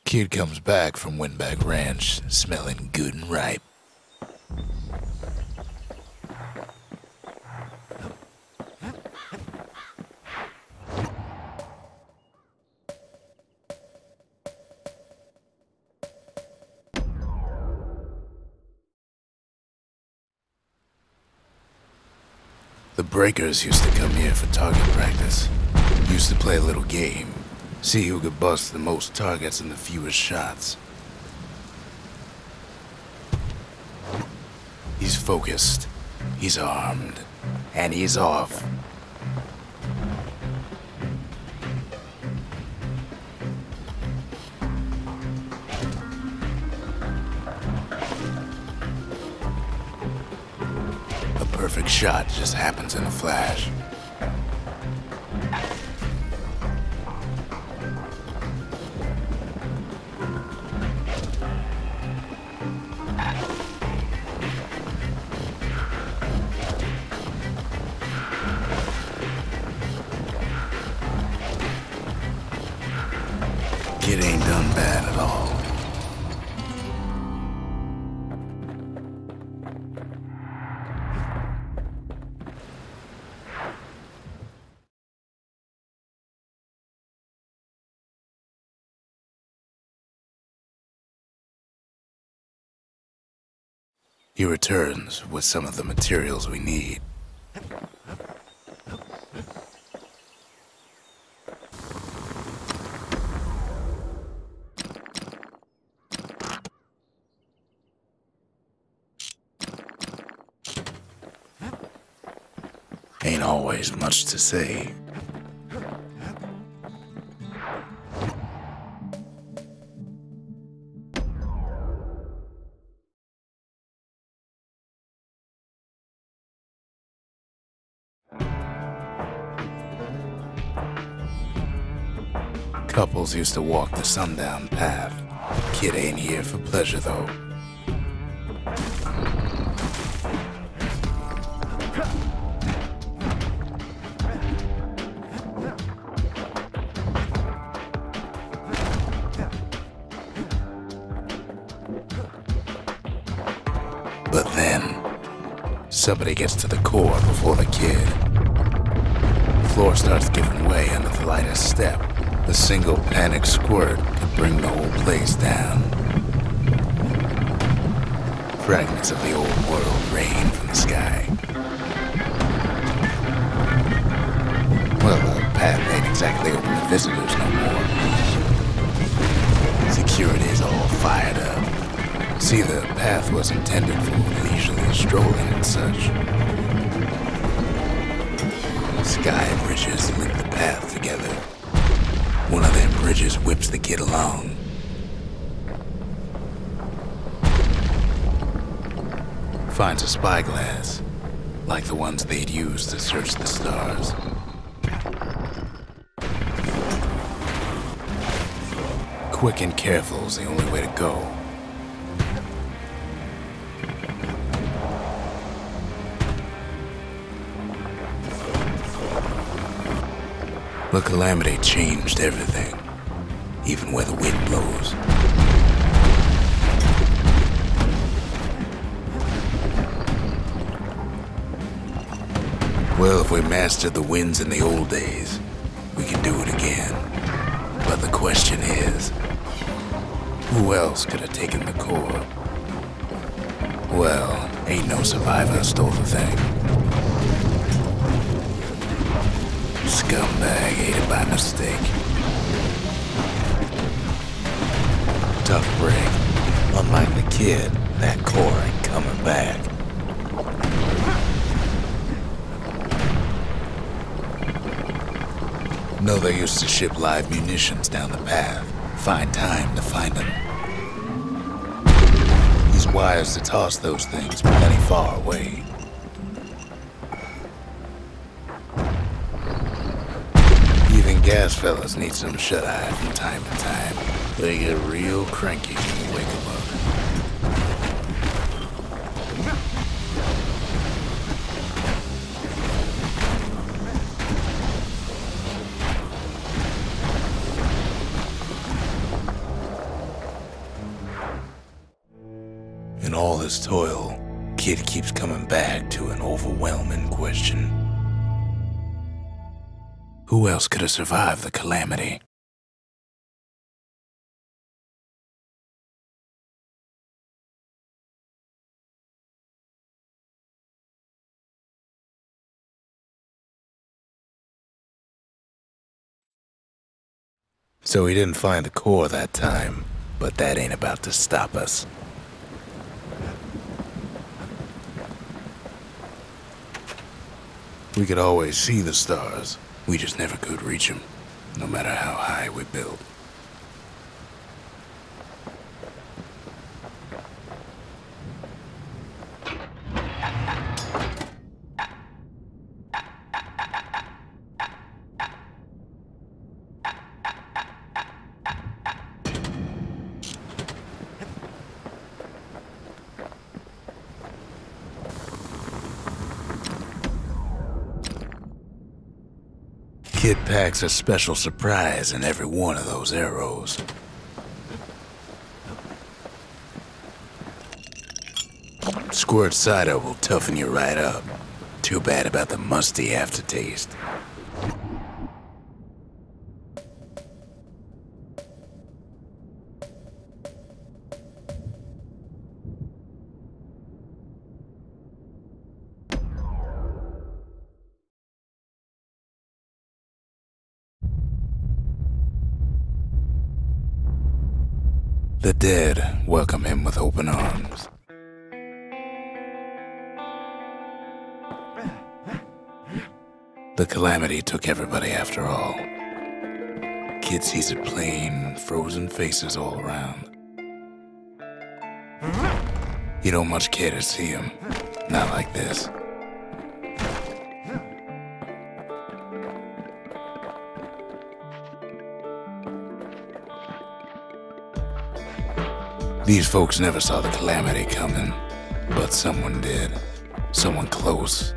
Kid comes back from Windback Ranch, smelling good and ripe. The breakers used to come here for target practice. Used to play a little game. See who could bust the most targets and the fewest shots. He's focused, he's armed, and he's off. A perfect shot just happens in a flash. Kid ain't done bad at all. He returns with some of the materials we need. Ain't always much to say. Couples used to walk the sundown path. Kid ain't here for pleasure though. But then, somebody gets to the core before the kid. The floor starts giving way under the lightest step. A single panic squirt could bring the whole place down. Fragments of the old world rain from the sky. Well, the path ain't exactly open to visitors no more. Security's all fired up. See, the path was intended for leisurely strolling and such. Sky bridges link the path together. One of them bridges whips the kid along. Finds a spyglass, like the ones they'd use to search the stars. Quick and careful's the only way to go. The calamity changed everything, even where the wind blows. Well, if we mastered the winds in the old days, we can do it again. But the question is, who else could have taken the core? Well, ain't no survivor stole the thing. Scumbag ate it by mistake. Tough break. Unlike the kid, that core ain't coming back. No, they used to ship live munitions down the path. Find time to find them. These wires to toss those things plenty far away. Even gas fellas need some shut-eye from time to time. They get real cranky when you wake them up. In all his toil, Kid keeps coming back to an overwhelming question. Who else could have survived the calamity? So he didn't find the core that time, but that ain't about to stop us. We could always see the stars, we just never could reach them, no matter how high we built. Kid packs a special surprise in every one of those arrows. Squirt cider will toughen you right up. Too bad about the musty aftertaste. The dead welcome him with open arms. The calamity took everybody after all. Kid sees it plain, frozen faces all around. You don't much care to see him, not like this. These folks never saw the calamity coming, but someone did. Someone close.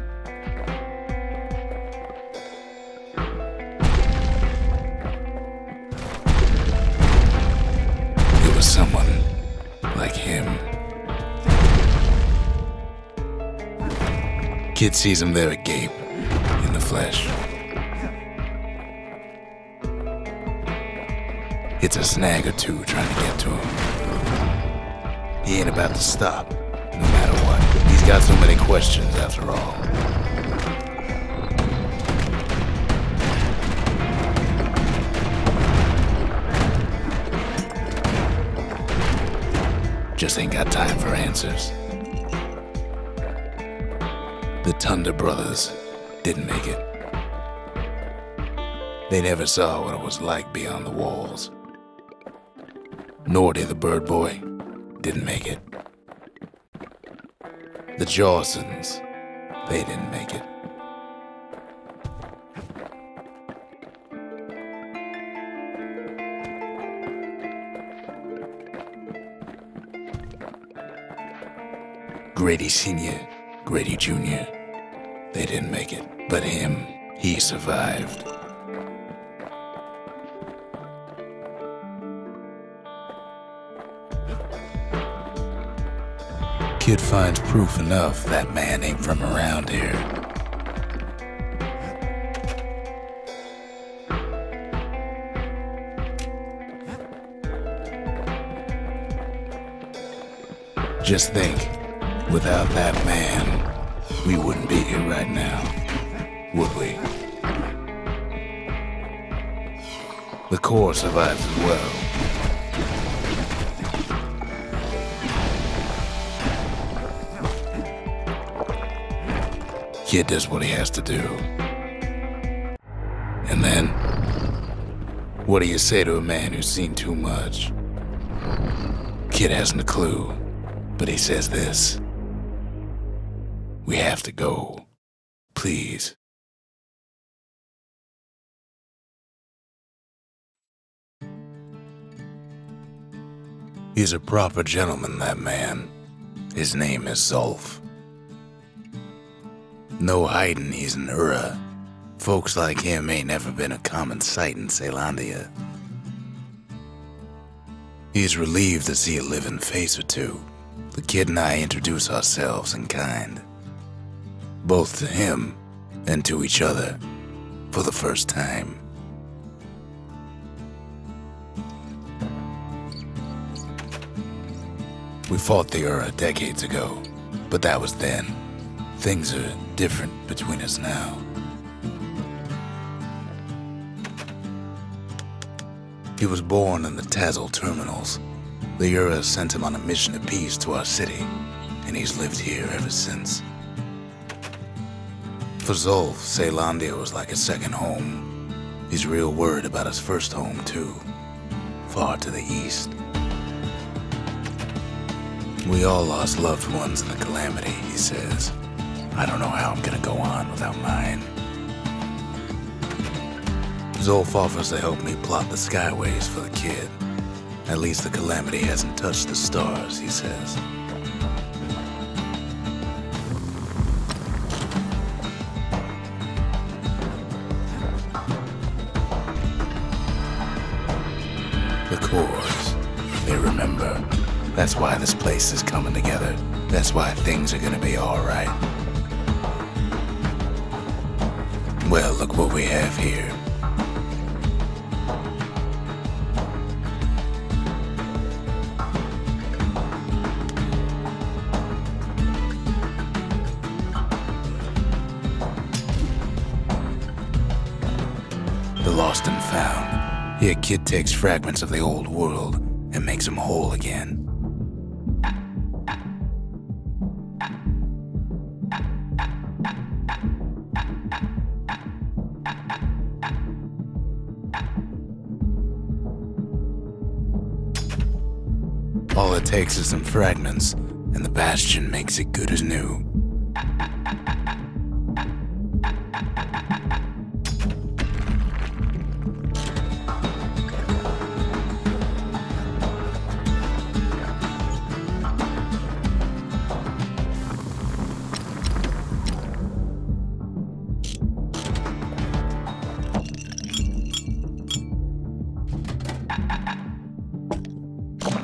It was someone like him. Kid sees him there agape, in the flesh. It's a snag or two trying to get to him. He ain't about to stop, no matter what. He's got so many questions after all. Just ain't got time for answers. The Thunder brothers didn't make it. They never saw what it was like beyond the walls. Nor did the bird boy. Didn't make it. The Jawsons, they didn't make it. Grady Sr., Grady Jr., they didn't make it. But him, he survived. Kid finds proof enough that man ain't from around here. Just think, without that man, we wouldn't be here right now, would we? The core survives as well. Kid does what he has to do. And then, what do you say to a man who's seen too much? Kid hasn't a clue, but he says this. We have to go. Please. He's a proper gentleman, that man. His name is Zolf. No hiding he's an Hooray. Folks like him ain't never been a common sight in Caelondia. He's relieved to see a living face or two, the kid and I introduce ourselves in kind, both to him and to each other for the first time. We fought the Hooray decades ago, but that was then. Things are different between us now. He was born in the Tazzle terminals. The Hooray sent him on a mission of peace to our city, and he's lived here ever since. For Zolf, Ceylandia was like a second home. He's real worried about his first home, too, far to the east. We all lost loved ones in the calamity, he says. I don't know how I'm gonna go on without mine. Zolf offers to help me plot the skyways for the kid. At least the calamity hasn't touched the stars, he says. The cores, they remember. That's why this place is coming together. That's why things are gonna be all right. Well, look what we have here. The lost and found. Here, kid takes fragments of the old world and makes them whole again. All it takes is some fragments, and the Bastion makes it good as new.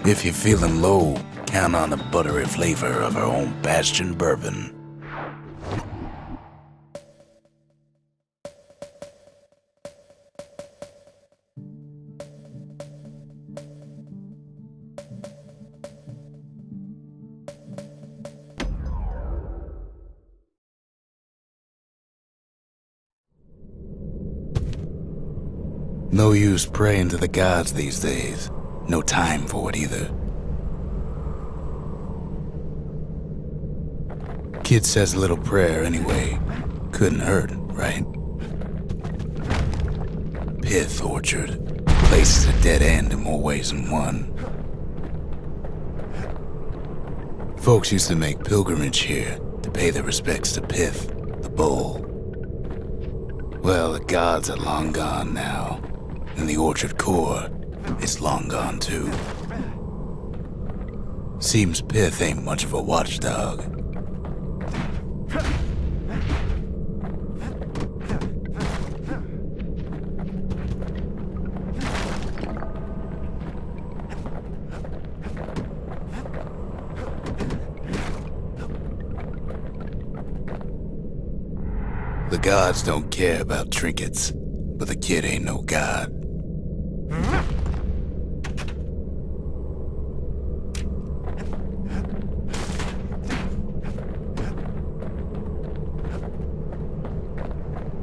If you're feeling low, count on the buttery flavor of our own Bastion bourbon. No use praying to the gods these days. No time for it either. Kid says a little prayer anyway. Couldn't hurt, right? Pith Orchard. Place is a dead end in more ways than one. Folks used to make pilgrimage here to pay their respects to Pith, the bull. Well, the gods are long gone now, and the orchard core is long gone too. Seems Pith ain't much of a watchdog. The gods don't care about trinkets, but the kid ain't no god.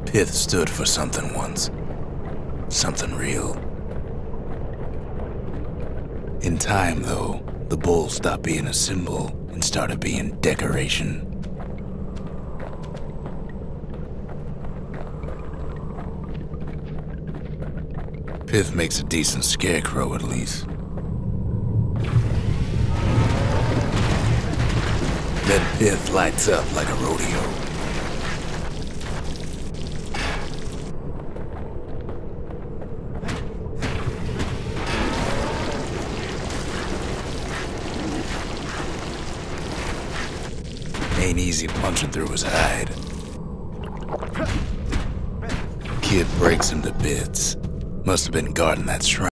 Pith stood for something once. Something real. In time, though, the bull stopped being a symbol and started being decoration. Pith makes a decent scarecrow, at least. Then Pith lights up like a rodeo. Ain't easy punching through his hide. Kid breaks him to bits. Must have been guarding that shrine.